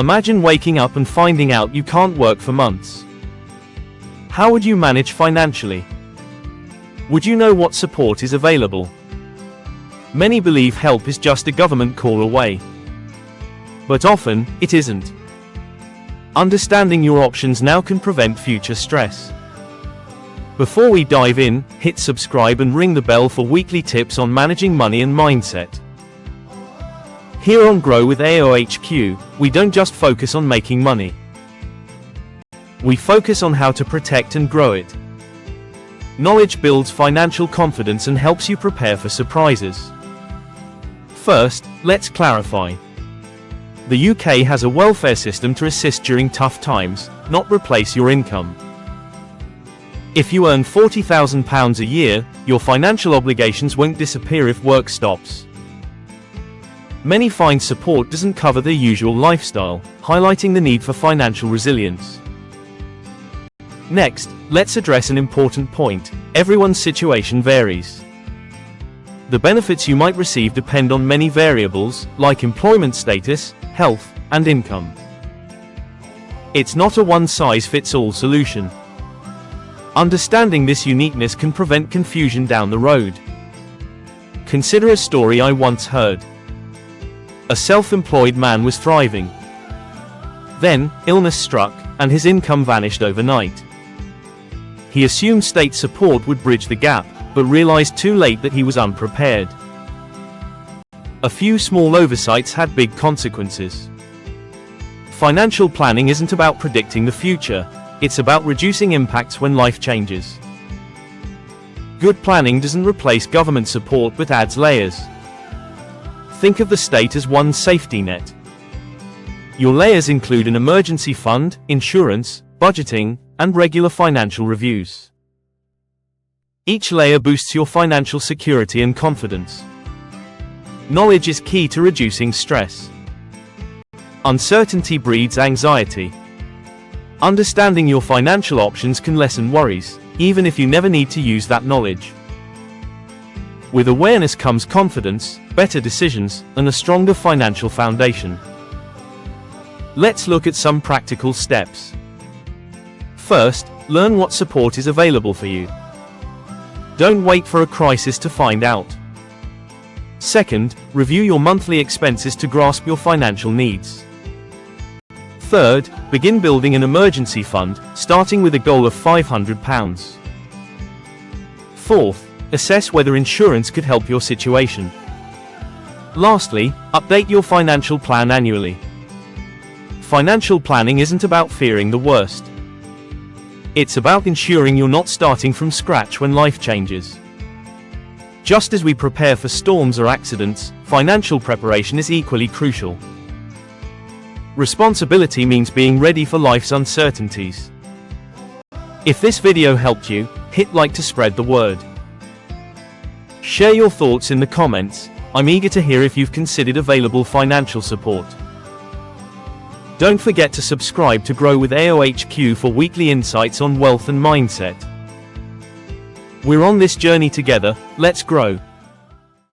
Imagine waking up and finding out you can't work for months. How would you manage financially? Would you know what support is available? Many believe help is just a government call away. But often, it isn't. Understanding your options now can prevent future stress. Before we dive in, hit subscribe and ring the bell for weekly tips on managing money and mindset. Here on Grow with AOHQ, we don't just focus on making money. We focus on how to protect and grow it. Knowledge builds financial confidence and helps you prepare for surprises. First, let's clarify. The UK has a welfare system to assist during tough times, not replace your income. If you earn £40,000 a year, your financial obligations won't disappear if work stops. Many find support doesn't cover their usual lifestyle, highlighting the need for financial resilience. Next, let's address an important point. Everyone's situation varies. The benefits you might receive depend on many variables, like employment status, health, and income. It's not a one-size-fits-all solution. Understanding this uniqueness can prevent confusion down the road. Consider a story I once heard. A self-employed man was thriving. Then, illness struck, and his income vanished overnight. He assumed state support would bridge the gap, but realized too late that he was unprepared. A few small oversights had big consequences. Financial planning isn't about predicting the future, it's about reducing impacts when life changes. Good planning doesn't replace government support but adds layers. Think of the state as one safety net. Your layers include an emergency fund, insurance, budgeting, and regular financial reviews. Each layer boosts your financial security and confidence. Knowledge is key to reducing stress. Uncertainty breeds anxiety. Understanding your financial options can lessen worries, even if you never need to use that knowledge. With awareness comes confidence, better decisions, and a stronger financial foundation. Let's look at some practical steps. First, learn what support is available for you. Don't wait for a crisis to find out. Second, review your monthly expenses to grasp your financial needs. Third, begin building an emergency fund, starting with a goal of £500. Fourth, assess whether insurance could help your situation. Lastly, update your financial plan annually. Financial planning isn't about fearing the worst. It's about ensuring you're not starting from scratch when life changes. Just as we prepare for storms or accidents, financial preparation is equally crucial. Responsibility means being ready for life's uncertainties. If this video helped you, hit like to spread the word. Share your thoughts in the comments. I'm eager to hear if you've considered available financial support. Don't forget to subscribe to Grow with AOHQ for weekly insights on wealth and mindset. We're on this journey together, let's grow.